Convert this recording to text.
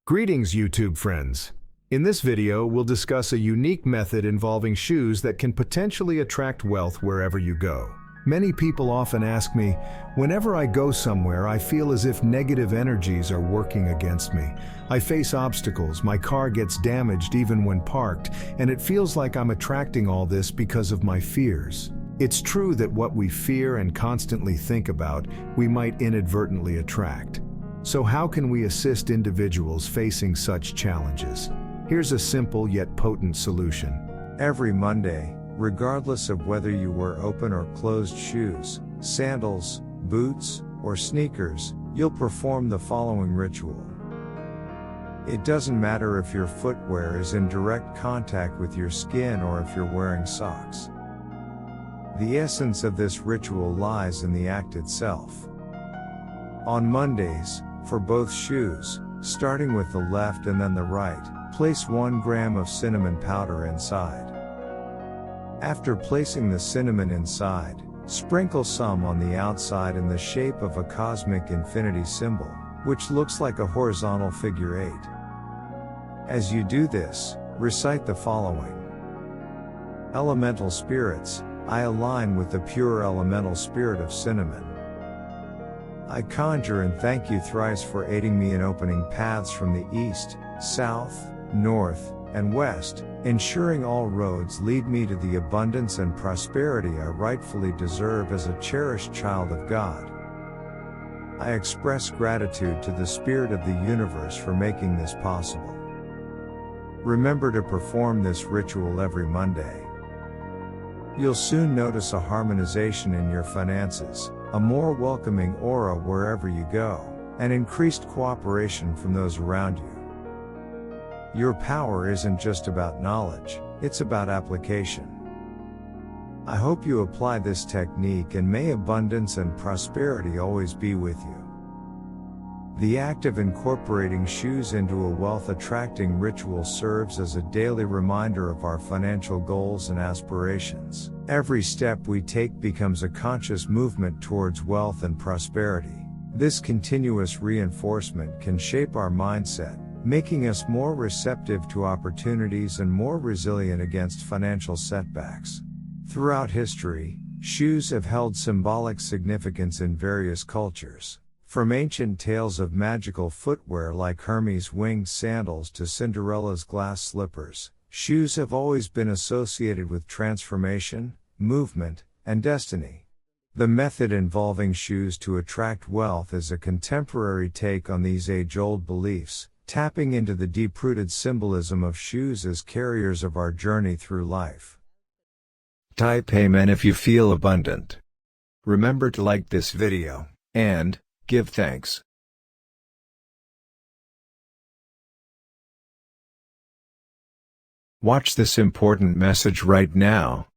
Greetings, YouTube friends. In this video, we'll discuss a unique method involving shoes that can potentially attract wealth wherever you go. Many people often ask me, whenever I go somewhere, I feel as if negative energies are working against me. I face obstacles, my car gets damaged even when parked, and it feels like I'm attracting all this because of my fears. It's true that what we fear and constantly think about, we might inadvertently attract. So how can we assist individuals facing such challenges? Here's a simple yet potent solution. Every Monday, regardless of whether you wear open or closed shoes, sandals, boots, or sneakers, you'll perform the following ritual. It doesn't matter if your footwear is in direct contact with your skin or if you're wearing socks. The essence of this ritual lies in the act itself. On Mondays, for both shoes, starting with the left and then the right, place 1 gram of cinnamon powder inside. After placing the cinnamon inside, sprinkle some on the outside in the shape of a cosmic infinity symbol, which looks like a horizontal figure 8. As you do this, recite the following. Elemental spirits, I align with the pure elemental spirit of cinnamon. I conjure and thank you thrice for aiding me in opening paths from the east, south, north, and west, ensuring all roads lead me to the abundance and prosperity I rightfully deserve as a cherished child of God. I express gratitude to the Spirit of the universe for making this possible. Remember to perform this ritual every Monday. You'll soon notice a harmonization in your finances, a more welcoming aura wherever you go, and increased cooperation from those around you. Your power isn't just about knowledge, it's about application. I hope you apply this technique and may abundance and prosperity always be with you. The act of incorporating shoes into a wealth-attracting ritual serves as a daily reminder of our financial goals and aspirations. Every step we take becomes a conscious movement towards wealth and prosperity. This continuous reinforcement can shape our mindset, making us more receptive to opportunities and more resilient against financial setbacks. Throughout history, shoes have held symbolic significance in various cultures. From ancient tales of magical footwear like Hermes' winged sandals to Cinderella's glass slippers, shoes have always been associated with transformation, movement, and destiny. The method involving shoes to attract wealth is a contemporary take on these age-old beliefs, tapping into the deep-rooted symbolism of shoes as carriers of our journey through life. Type Amen if you feel abundant. Remember to like this video, and give thanks. Watch this important message right now.